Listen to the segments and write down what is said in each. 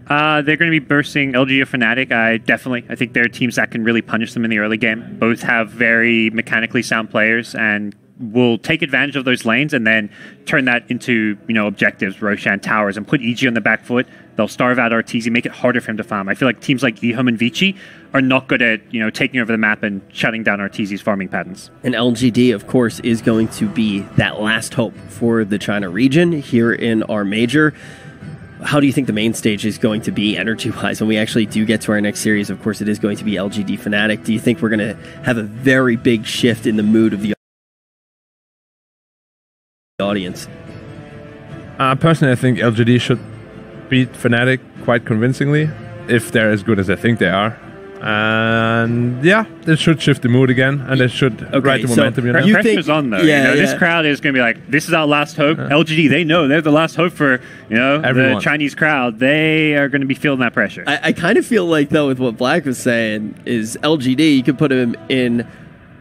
They're going to be bursting LG or Fnatic. I think they're teams that can really punish them in the early game. Both have very mechanically sound players and will take advantage of those lanes and then turn that into, objectives, Roshan towers, and put EG on the back foot. They'll starve out RTZ, make it harder for him to farm. I feel like teams like eHome and Vici are not good at, taking over the map and shutting down RTZ's farming patterns. And LGD, of course, is going to be that last hope for the China region here in our major. How do you think the main stage is going to be energy-wise? When we actually do get to our next series, of course, it is going to be LGD Fnatic. Do you think we're going to have a very big shift in the mood of the audience? Personally, I think LGD should beat Fnatic quite convincingly, if they're as good as I think they are. And yeah, they should shift the mood again, and they should ride the momentum. The pressure's on, though. This crowd is going to be like, this is our last hope. LGD, they know they're the last hope for the Chinese crowd. They are going to be feeling that pressure. I kind of feel like, though, with what Black was saying, is LGD, you could put him in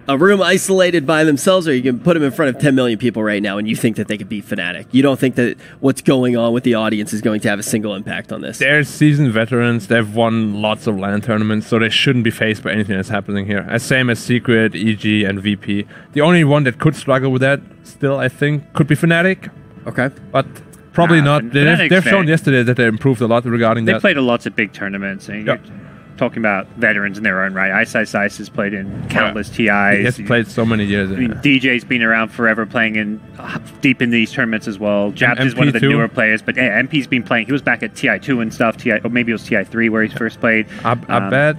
a room isolated by themselves, or you can put them in front of 10 million people right now, and you think that they could beat Fnatic. You don't think that what's going on with the audience is going to have a single impact on this? They're seasoned veterans. They've won lots of LAN tournaments, so they shouldn't be faced by anything that's happening here. Same as Secret, EG, and VP. The only one that could struggle with that still, I think, could be Fnatic. Okay. But probably not. They've shown yesterday that they improved a lot regarding that. They played lots of big tournaments. And talking about veterans in their own right. Ice has played in countless TIs. He has played so many years. DJ's been around forever, playing in deep in these tournaments as well. Jabs is one of the newer players, but MP's been playing. He was back at TI2 and stuff, or maybe it was TI3 where he first played. I bet.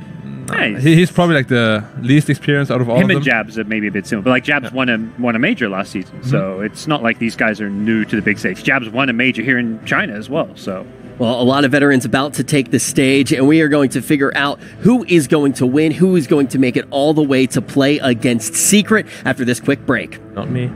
Nice. He's probably like the least experienced out of all of them. Him and Jabs are maybe a bit similar, but like Jabs won a major last season, so it's not like these guys are new to the big stage. Jabs won a major here in China as well, so. Well, a lot of veterans about to take the stage, and we are going to figure out who is going to win, who is going to make it all the way to play against Secret after this quick break. Not me.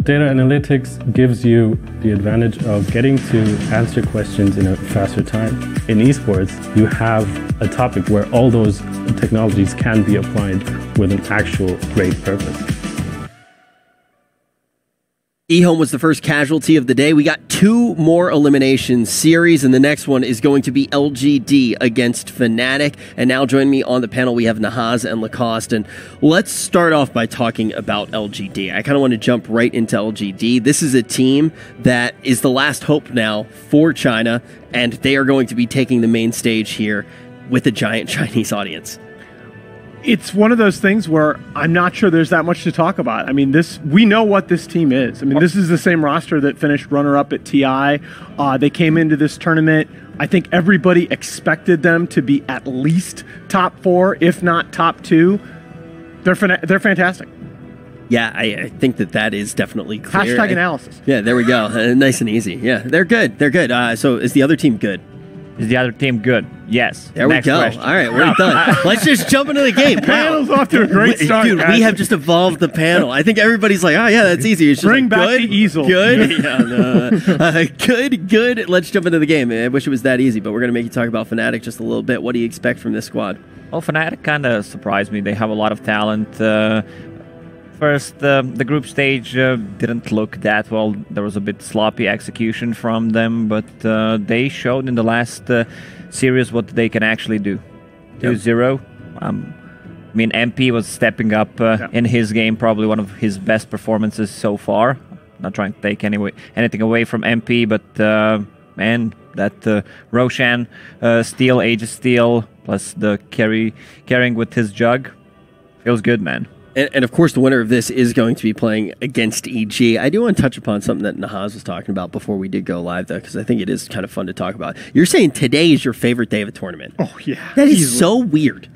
Data analytics gives you the advantage of getting to answer questions in a faster time. In esports, you have a topic where all those technologies can be applied with an actual great purpose. eHome was the first casualty of the day. We got 2 more elimination series, and the next one is going to be LGD against Fnatic. And now joining me on the panel, we have Nahaz and Lacoste. And let's start off by talking about LGD. I kind of want to jump right into LGD. This is a team that is the last hope now for China, and they are going to be taking the main stage here with a giant Chinese audience. It's one of those things where I'm not sure there's that much to talk about. I mean, we know what this team is. I mean, this is the same roster that finished runner-up at TI. They came into this tournament. I think everybody expected them to be at least top 4, if not top 2. They're fantastic. Yeah, I think that is definitely clear. Hashtag analysis. Yeah, there we go. Nice and easy. Yeah, they're good. They're good. So is the other team good? Is the other team good? Yes. There we go. Question. All right, we're done. Let's just jump into the game. Panel's off to a great start. Dude, we have just evolved the panel. I think everybody's like, oh, yeah, that's easy. It's just Bring like, back good, the easel. Good. Yeah, no. Good. Let's jump into the game. I wish it was that easy, but we're going to make you talk about Fnatic just a little bit. What do you expect from this squad? Well, Fnatic kind of surprised me. They have a lot of talent. First, the group stage didn't look that well. There was a bit sloppy execution from them, but they showed in the last series what they can actually do. 2-0. I mean, MP was stepping up in his game, probably one of his best performances so far. Not trying to take anything away from MP, but man, that Roshan steal, Aegis steal, plus the carrying with his jug, feels good, man. And of course, the winner of this is going to be playing against EG. I do want to touch upon something that Nahaz was talking about before we did go live, though, because I think it is kind of fun to talk about. You're saying today is your favorite day of a tournament. Oh, yeah. That is so weird.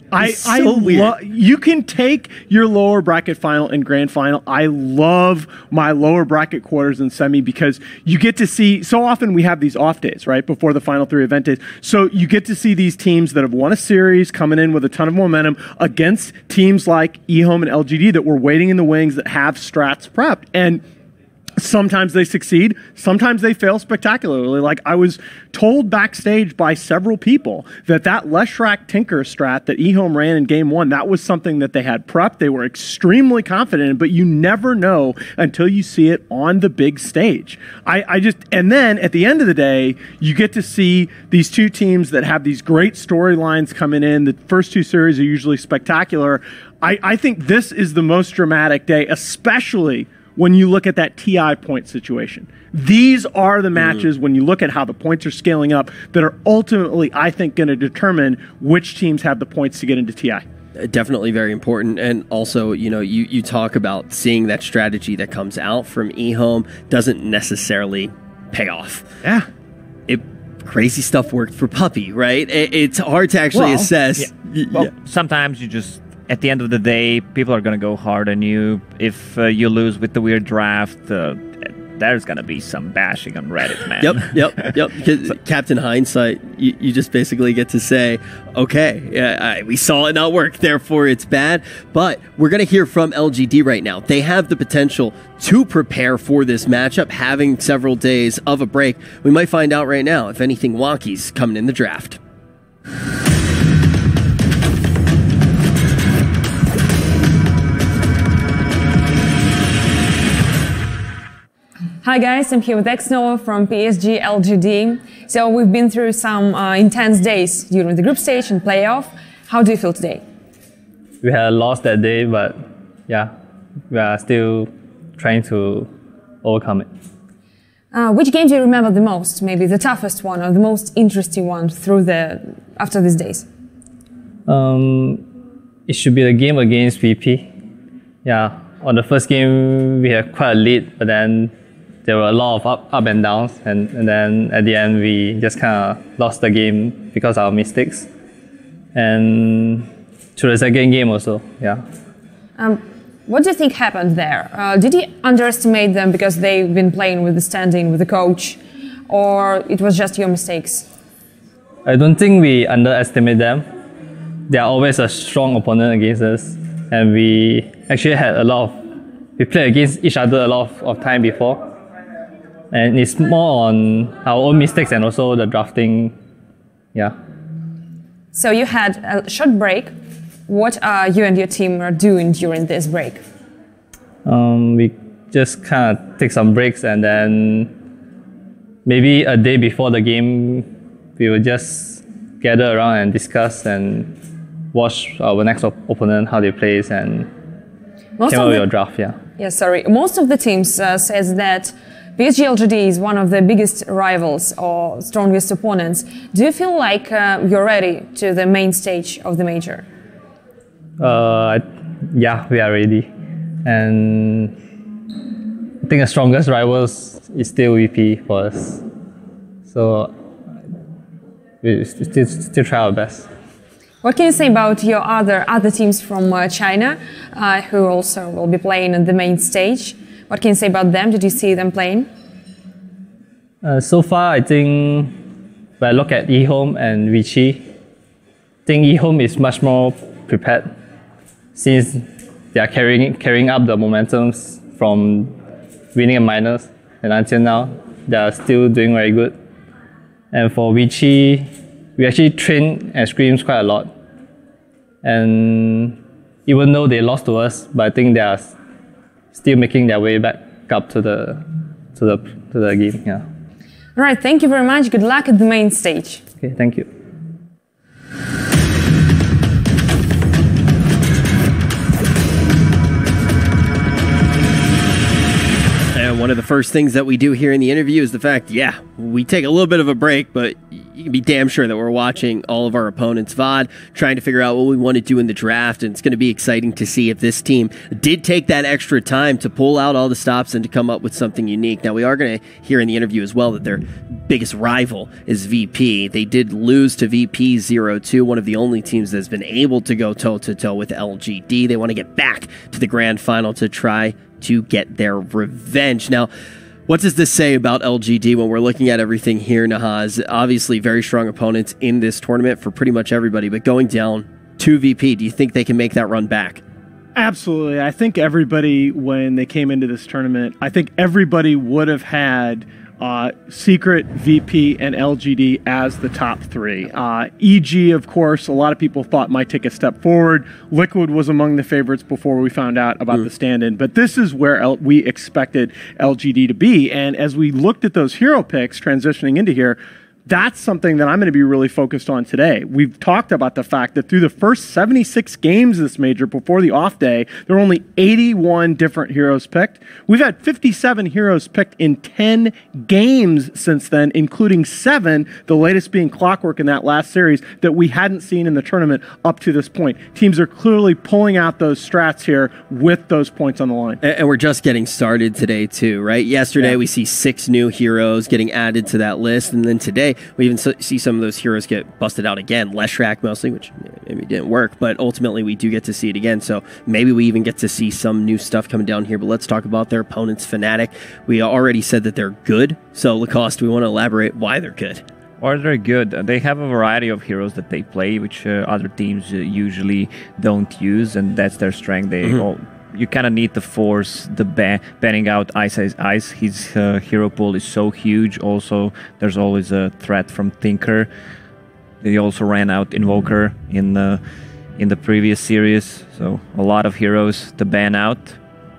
You can take your lower bracket final and grand final. I love my lower bracket quarters and semi because you get to see, so often we have these off days, right, before the final 3 event days. So you get to see these teams that have won a series coming in with a ton of momentum against teams like eHome and LGD that were waiting in the wings that have strats prepped. And sometimes they succeed, sometimes they fail spectacularly. Like I was told backstage by several people that Leshrac Tinker strat that eHome ran in game 1, that was something that they had prepped. They were extremely confident in, but you never know until you see it on the big stage. And then at the end of the day, you get to see these 2 teams that have these great storylines coming in. The first 2 series are usually spectacular. I think this is the most dramatic day, especially when you look at that TI point situation. These are the matches, when you look at how the points are scaling up, that are ultimately, I think, going to determine which teams have the points to get into TI. Definitely very important. And also, you talk about seeing that strategy that comes out from eHome doesn't necessarily pay off. Yeah. Crazy stuff worked for Puppy, right? It's hard to actually assess. Yeah. Sometimes you just... At the end of the day, people are going to go hard on you. If you lose with the weird draft, there's going to be some bashing on Reddit, man. Yep. Because Captain Hindsight, you just basically get to say, okay, we saw it not work, therefore it's bad. But we're going to hear from LGD right now. They have the potential to prepare for this matchup, having several days of a break. We might find out right now if anything wonky's coming in the draft. Hi guys, I'm here with Xnova from PSG.LGD. So we've been through some intense days during the group stage and playoff. How do you feel today? We had lost that day, but yeah, we are still trying to overcome it. Which game do you remember the most? Maybe the toughest one or the most interesting one after these days? It should be the game against VP. Yeah, on the first game we had quite a lead, but then there were a lot of up and downs, and then at the end we just kind of lost the game because of our mistakes. And to the second game also, yeah. What do you think happened there? Did you underestimate them because they've been playing with the standing, with the coach, or it was just your mistakes? I don't think we underestimate them. They are always a strong opponent against us, and we actually had a lot of we played against each other a lot of time before. And it's more on our own mistakes and also the drafting. Yeah. So you had a short break. What are you and your team are doing during this break? We just kind of take some breaks, and then maybe a day before the game, we will just gather around and discuss and watch our next opponent, how they play, and came up with your draft. Yeah. Yeah, sorry. Most of the teams says that PSG.LGD is one of the biggest rivals or strongest opponents. Do you feel like you're ready to the main stage of the major? Yeah, we are ready. And I think the strongest rivals is still VP for us. So we still try our best. What can you say about your other teams from China who also will be playing on the main stage? What can you say about them? Did you see them playing? So far, I think when I look at eHome and Vichy, I think eHome is much more prepared since they are carrying up the momentums from winning a minors, and until now, they are still doing very good. And for Vichy, we actually train and scrims quite a lot. And even though they lost to us, but I think they are still making their way back up to the game. Yeah. All right, thank you very much. Good luck at the main stage. Okay, thank you. And one of the first things that we do here in the interview is the fact, yeah, we take a little bit of a break, but you can be damn sure that we're watching all of our opponents' VOD, trying to figure out what we want to do in the draft, and it's going to be exciting to see if this team did take that extra time to pull out all the stops and to come up with something unique. Now, we are going to hear in the interview as well that their biggest rival is VP. They did lose to VP 0-2, one of the only teams that's been able to go toe-to-toe with LGD. They want to get back to the grand final to try to get their revenge. Now, what does this say about LGD when we're looking at everything here, Nahaz? Obviously, very strong opponents in this tournament for pretty much everybody, but going down to VP, do you think they can make that run back? Absolutely. I think everybody, when they came into this tournament, I think everybody would have had Secret, VP, and LGD as the top three. EG, of course, a lot of people thought might take a step forward. Liquid was among the favorites before we found out about the stand-in. But this is where we expected LGD to be. And as we looked at those hero picks transitioning into here, that's something that I'm going to be really focused on today. We've talked about the fact that through the first 76 games of this major before the off day, there were only 81 different heroes picked. We've had 57 heroes picked in 10 games since then, including 7, the latest being Clockwork in that last series, that we hadn't seen in the tournament up to this point. Teams are clearly pulling out those strats here with those points on the line. And we're just getting started today too, right? Yesterday we see 6 new heroes getting added to that list, and then today we even see some of those heroes get busted out again. Leshrac mostly, which maybe didn't work, but ultimately we do get to see it again. So maybe we even get to see some new stuff coming down here. But let's talk about their opponents, Fnatic. We already said that they're good. So Lacoste, we want to elaborate why they're good. Or they're good. They have a variety of heroes that they play, which other teams usually don't use, and that's their strength. They you kind of need to force the banning out Ice. His hero pool is so huge. Also, there's always a threat from Tinker. They also ran out Invoker in the previous series, so a lot of heroes to ban out.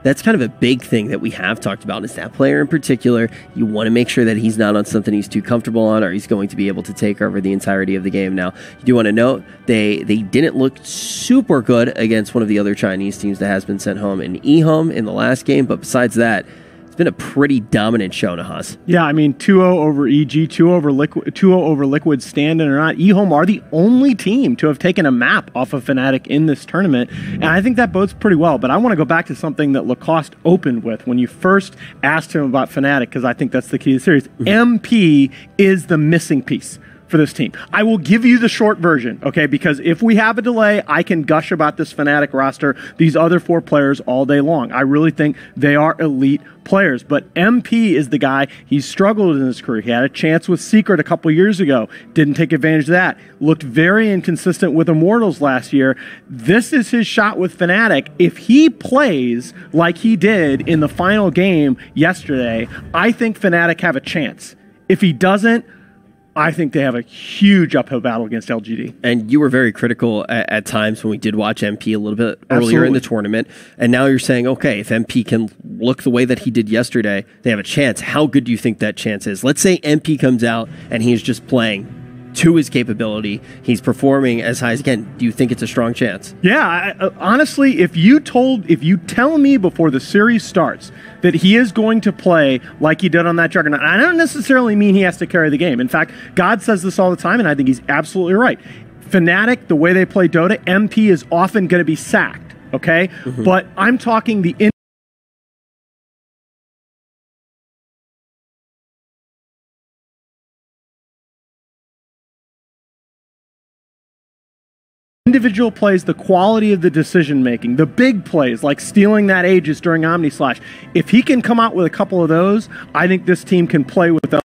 That's kind of a big thing that we have talked about is that player in particular, you want to make sure that he's not on something he's too comfortable on or he's going to be able to take over the entirety of the game. Now, you do want to note they didn't look super good against one of the other Chinese teams that has been sent home in eHome in the last game, but besides that, it's been a pretty dominant show, Nahaz. Yeah, I mean, 2-0 over EG, 2-0 over Liquid, stand-in or not. eHome are the only team to have taken a map off of Fnatic in this tournament, and I think that bodes pretty well. But I want to go back to something that Lacoste opened with when you first asked him about Fnatic, because I think that's the key to the series. MP is the missing piece. for this team. I will give you the short version, okay? Because if we have a delay, I can gush about this Fnatic roster, these other 4 players all day long. I really think they are elite players. But MP is the guy, he's struggled in his career. He had a chance with Secret a couple years ago, didn't take advantage of that. Looked very inconsistent with Immortals last year. This is his shot with Fnatic. If he plays like he did in the final game yesterday, I think Fnatic have a chance. If he doesn't, I think they have a huge uphill battle against LGD. And you were very critical at times when we did watch MP a little bit earlier in the tournament. And now you're saying, okay, if MP can look the way that he did yesterday, they have a chance. How good do you think that chance is? Let's say MP comes out and he's just playing to his capability. He's performing as high as he can. Do you think it's a strong chance? Yeah, honestly, if you tell me before the series starts that he is going to play like he did on that Juggernaut, I don't necessarily mean he has to carry the game. In fact, God says this all the time, and I think he's absolutely right. Fnatic, the way they play Dota, MP is often going to be sacked, okay? But I'm talking the individual plays, the quality of the decision making, the big plays like stealing that Aegis during Omni Slash. If he can come out with a couple of those, I think this team can play with them.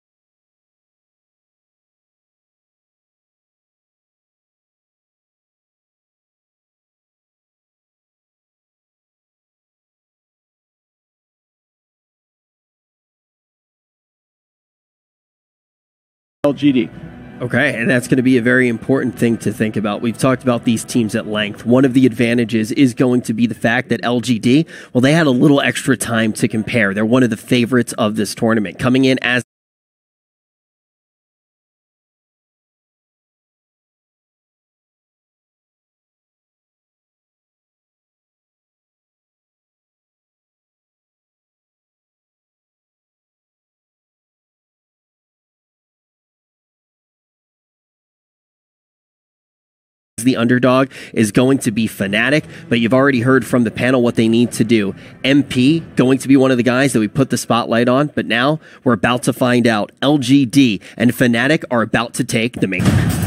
LGD. Okay, and that's going to be a very important thing to think about. We've talked about these teams at length. One of the advantages is going to be the fact that LGD, well, they had a little extra time to compare. They're one of the favorites of this tournament, coming in as the underdog is going to be Fnatic, but you've already heard from the panel what they need to do. MP going to be one of the guys that we put the spotlight on, but now we're about to find out LGD and Fnatic are about to take the main.